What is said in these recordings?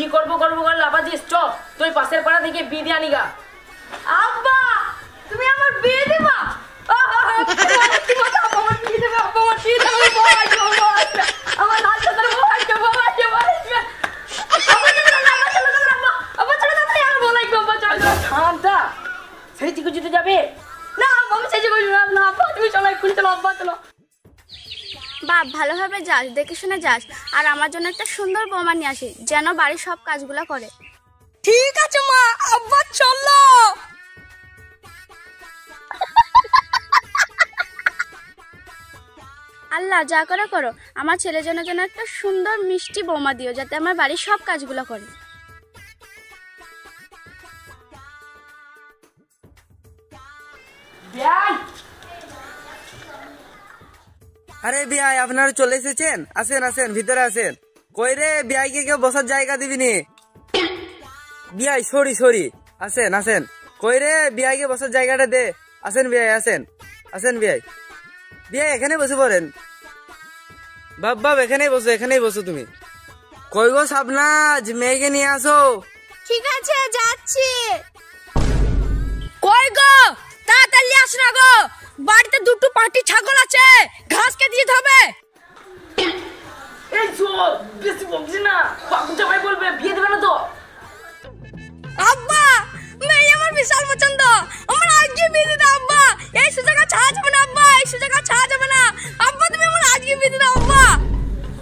B করবো করবো করে লাফাচ্ছিস, চ তুই পাশের পাড়া থেকে বি দিয়ে আনিগা। আব্বা তুমি আমার বিয়ে দেবা? সেই চিকু জিতে যাবে না আমি সেই না, তুমি চলো এক্ষুনি, চলো আব্বা চলো। বাপ ভালোভাবে যাস, দেখে শুনে যাস, আর আমার জন্য একটা সুন্দর বৌমা নিয়ে আসি যেন বাড়ির সব কাজগুলো করে। ঠিক আছে মা, আব্বা চলো। আল্লাহ যা করে করো, আমার ছেলের জন্য যেন একটা সুন্দর মিষ্টি বৌমা দিও যাতে আমার বাড়ির সব কাজগুলো করে। আরে বিয়াই আপনারা চলে এসেছেন, আসেন আসেন ভিতরে আসেন। কই রে বিয়াইকে কেউ বসার জায়গা দিবিনি? বিয়াই সরি সরি, আসেন আসেন। কই রে বিয়াইকে বসার জায়গাটা দে। আসেন বিয়াই আসেন, আসেন বিয়াই। বিয়াই এখানে বসে পড়েন। বাপ বাপ এখানেই বসো, এখানেই বসো তুমি। কই গো শাবনাজ, মেয়েকে নিয়ে আসো। ঠিক আছে যাচ্ছি। কই গো তাড়াতাড়ি আসো না গো, বাড়িতে দুটো পাটি ছাগল আছে, ঘাস কেটে দিতে হবে। এই চল, বেশি বকছি না, বাবু জামাই বলবে বিয়ে দেবে না তো। আব্বা মেয়ে আমার বিশাল পছন্দ, আমার আজকে বিয়ে দিতে আব্বা। এই সুযোগটা ছাড়া যাবে না আব্বা, এই সুযোগটা ছাড়া যাবে না আব্বা, তুমি আমার আজকে বিয়ে দিতে আব্বা।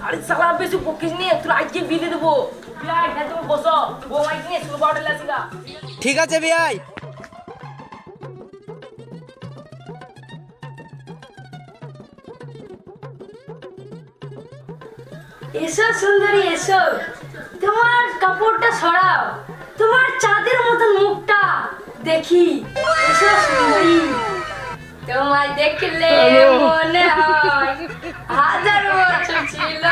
আরে সালা বেশি বকিস নি, তোর আজকে বিয়ে দিয়ে দেবো। বিয়াই হ্যাঁ তুমি বসো, বৌমাই নিয়ে শুরু বাড়ি আসিগা। ঠিক আছে বিয়াই। এসো সুন্দরী এসো, তোমার কাপড়টা সরাও, তোমার চাঁদের মতন মুখটা দেখি। এসো সুন্দরী, তোমায় দেখলে মনে হয় হাজার বছর ছিল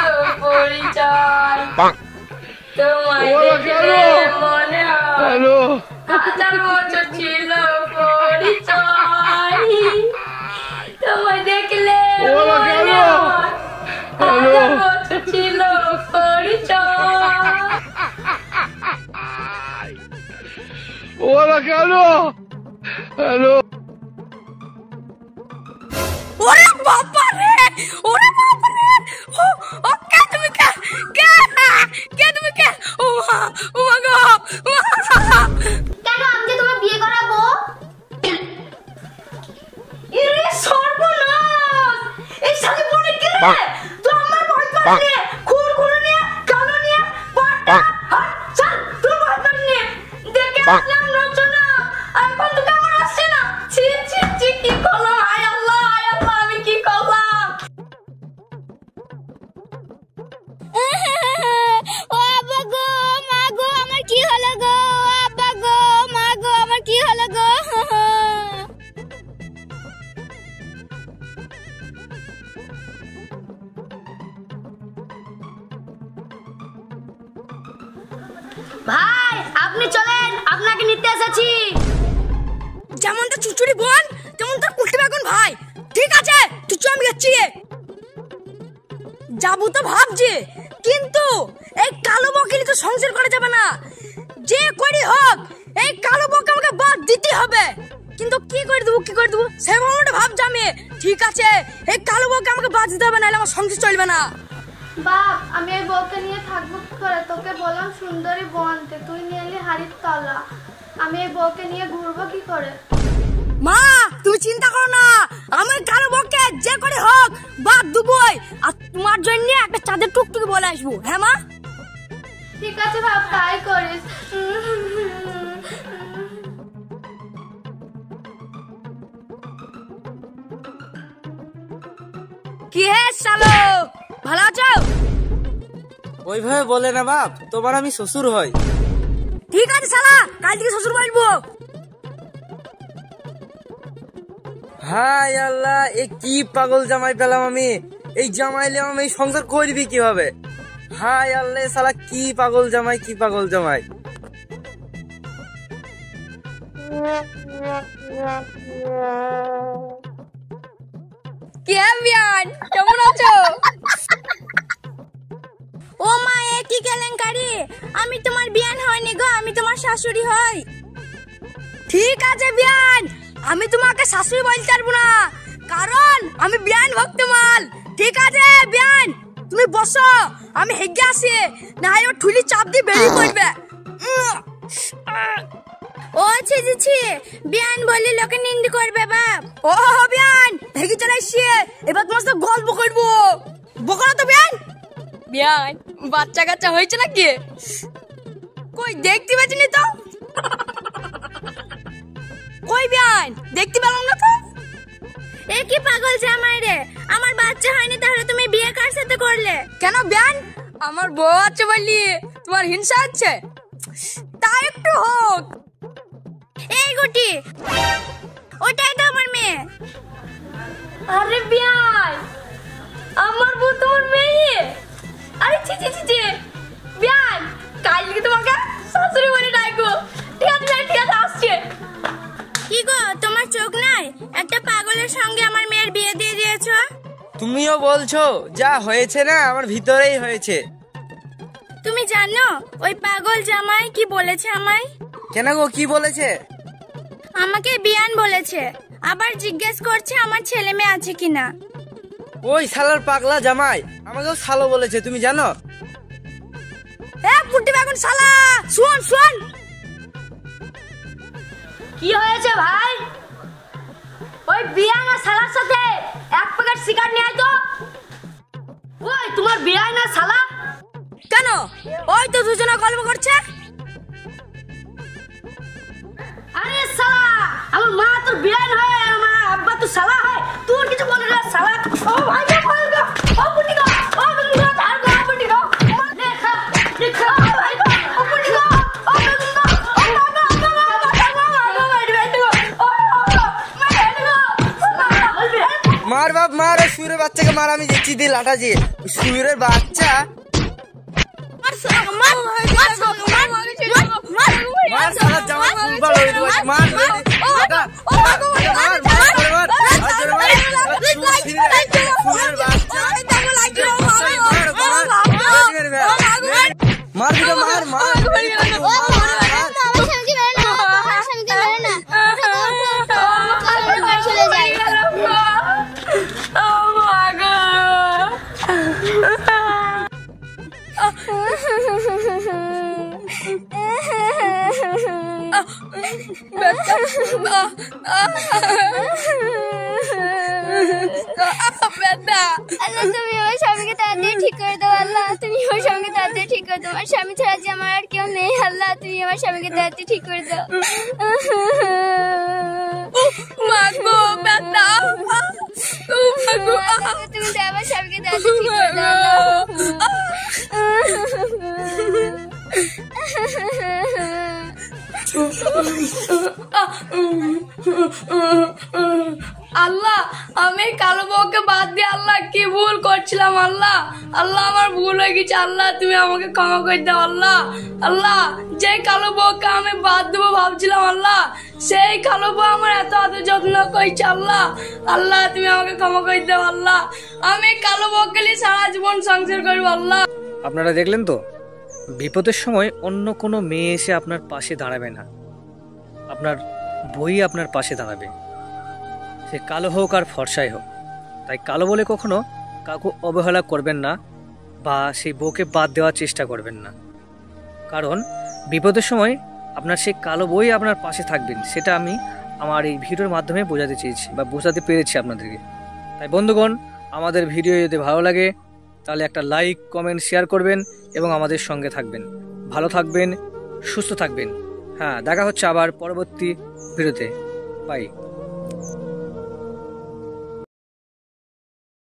পরিচয়। তোমায় দেখলে মনে হয় হাজার বছর ছিল পরিচয়। তোমায় দেখলে মনে হয় হাজার বছর ছিল পরিচয়। Hola, Carlos. Hello. ওরে বাবা রে, ওরে বাবা রে, ও কে তুমি, কে কে কে তুমি, কে? ও মা গো, কেন আমি যে তোমার বিয়ে করাবো? ইরে সর্বনাশ, এই শালি বনে কে রে? তো আমার ভয় পাচ্ছে, খুর নিয়ে কালো নিয়ে পাটা হাত চল, তুই ভয় পাচ্ছিস নিয়ে দেখে আসলাম রচনা, এখন তো কেমন আসছে না। ছি ছি ছি, কি করলাম, আয় আল্লাহ আমি কি করলাম। ও আব্বা গো, মা গো, আমার কি হলো গো? আব্বা গো, মা গো, আমার কি হলো গো? ভাই আপনি চলেন, আপনাকে নিতে এসেছি। যেমন তো চুচুড়ি বোন তেমন তো উল্টে বেগুন ভাই। ঠিক আছে চুচু, আমি যাচ্ছি। যাবো তো ভাবছি, কিন্তু এই কালো বউকে তো সংসার করা যাবে না। যে করি হোক এই কালো বউকে আমাকে বাদ দিতে হবে। কিন্তু কি করে দেবো সে ভাবটা ভাবছি আমি। ঠিক আছে এই কালো বউকে আমাকে বাদ দিতে হবে, নাহলে আমার সংসার চলবে না। বাপ আমি এই বউকে নিয়ে থাকবো কি করে? তোকে বললাম সুন্দরী বউ আনতে, তুই নিয়ে এলি হাড়ির তলা। আমি এই বউকে নিয়ে ঘুরবো কি করে? মা তুমি চিন্তা করো না, আমি কালো বউকে যে করে হোক বাদ দেবই, আর তোমার জন্য একটা চাঁদের টুকটুকি বলে আসবো। হ্যাঁ মা ঠিক আছে বাপ, তাই করিস। কি হে শালো, ভালো আছো? ওইভাবে বলে না বাপ, তোমার আমি শ্বশুর হই। ঠিক আছে শালা, কাল থেকে শ্বশুর বাড়বো। হাই আল্লাহ, এ কি পাগল জামাই পেলাম আমি। এই জামাইলে আমি এই সংসার করবি কিভাবে? হাই আল্লাহ শালা, কি পাগল জামাই, কি পাগল জামাই। কি হে বিয়ান, কেমন আছো? ও মা, এ কি কেলেঙ্কারি? আমি তোমার বিয়ান হয়নি গো, আমি তোমার শাশুড়ি হই। ঠিক আছে বিয়ান, আমি তোমাকে শাশুড়ি বলতে পারবো না, কারণ আমি বিয়ান ভক্ত মাল। ঠিক আছে বিয়ান, তুমি বসো, আমি হেগে আসি, না হয় ঠুলি চাপ দিয়ে বেরিয়ে পড়বে। ও ছি ছি ছি, বিয়ান বললে লোকে নিন্দে করবে বাপ। ও বিয়ান হেগে চলে এসছি, এবার তোমার সাথে গল্প করবো। বকো না তো বিয়ান। বিয়ান বাচ্চা কাচ্চা হয়েছে নাকি? কই দেখতে পাচ্ছিনি তো। কই বিয়ান দেখতে পেলাম না তো। এ কি পাগল জামাই রে, আমার বাচ্চা হয়নি তাহলে তুমি বিয়ে কার সাথে করলে? কেন বিয়ান, আমার বউ আছে বলি তোমার হিংসা হচ্ছে? তা একটু হোক। এই গুটি, ওটাই তো আমার মেয়ে। আরে বিয়ান, আমার বউ তোমার মেয়ে? আরে ছি ছি ছি, বিয়ান কালকে তোমাকে শাশুড়ি বলে ডাকবো। ঠিক আছে ঠিক আছে, আসছে। কি গো তোমার চোখ নাই? একটা পাগলের সঙ্গে আমার মেয়ের বিয়ে দিয়ে দিয়েছো। তুমিও বলছো যা হয়েছে না আমার ভিতরেই হয়েছে। তুমি জানো ওই পাগল জামাই কি বলেছে আমায়? কেন গো, কি বলেছে? আমাকে বিয়ান বলেছে, আবার জিজ্ঞেস করছে আমার ছেলে মেয়ে আছে কিনা। ওই শালার পাগলা জামাই আমাকেও শালো বলেছে, তুমি জানো? এ পুটি বেগুন শালা, শুন শুন। কি হয়েছে ভাই? ওই বিয়ান আর শালার সাথে এক প্যাকেট সিগারেট নিয়ে আয় তো। ওই তোমার বিয়ান আর শালা কেন? ওই তো দুজনে গল্প করছে। আরে শালা, আমার মা তোর বিয়ান হয় আর আমার আব্বা তো শালা হয়, তোর কিছু বলে না শালা। ও ভাই বল গো, ও পুটি গো, ও বেগুন গো, আর গো পুটি গো, দেখা দেখা ভাই গো, ও পুটি গো, ও বেগুন গো, ও বাবা মার বাপ মার, সুরের বাচ্চাকে মার, আমি দেখছি দিয়ে লাটাছি সুরের বাচ্চা। মার শালা জামা খুলবার হয়ে গেল, মার মার মার মার। আল্লাহ তুমি আমার স্বামীকে তাড়াতাড়ি ঠিক করে দাও। আল্লাহ তুমি আমার স্বামীকে তাড়াতাড়ি ঠিক করে দাও। আমার স্বামী ছাড়া যে আমার আর কেউ নেই। আল্লাহ তুমি আমার স্বামীকে তাড়াতাড়ি ঠিক করে দাও। মাগো ব্যথা, তুমি তো আমার স্বামীকে তাড়াতাড়ি ঠিক করে দাও। আল্লাহ আমি কালো বউকে বাদ দিয়ে আল্লাহ কি ভুল করছিলাম। আল্লাহ আল্লাহ আমার ভুল হয়ে গেছে। আল্লাহ তুমি আমাকে ক্ষমা করে দাও। আল্লাহ আল্লাহ যে কালো বউকে আমি বাদ দেবো ভাবছিলাম, আল্লাহ সেই কালো বউ আমার এত আদর যত্ন করছে। আল্লাহ আল্লাহ তুমি আমাকে ক্ষমা করে দাও। আল্লাহ আমি কালো বউকে নিয়ে সারা জীবন সংসার করবো। আল্লাহ আপনারা দেখলেন তো, বিপদের সময় অন্য কোনো মেয়ে এসে আপনার পাশে দাঁড়াবে না, আপনার বই আপনার পাশে দাঁড়াবে, সে কালো হোক আর ফর্সাই হোক। তাই কালো বলে কখনো কাউকে অবহেলা করবেন না বা সেই বউকে বাদ দেওয়ার চেষ্টা করবেন না, কারণ বিপদের সময় আপনার সেই কালো বই আপনার পাশে থাকবেন। সেটা আমি আমার এই ভিডিওর মাধ্যমে বোঝাতে চেয়েছি বা বোঝাতে পেরেছি আপনাদেরকে। তাই বন্ধুগণ, আমাদের ভিডিও যদি ভালো লাগে তাহলে একটা লাইক, কমেন্ট, শেয়ার করবেন এবং আমাদের সঙ্গে থাকবেন। ভালো থাকবেন, সুস্থ থাকবেন। হ্যাঁ, দেখা হচ্ছে আবার পরবর্তী ভিডিওতে। বাই।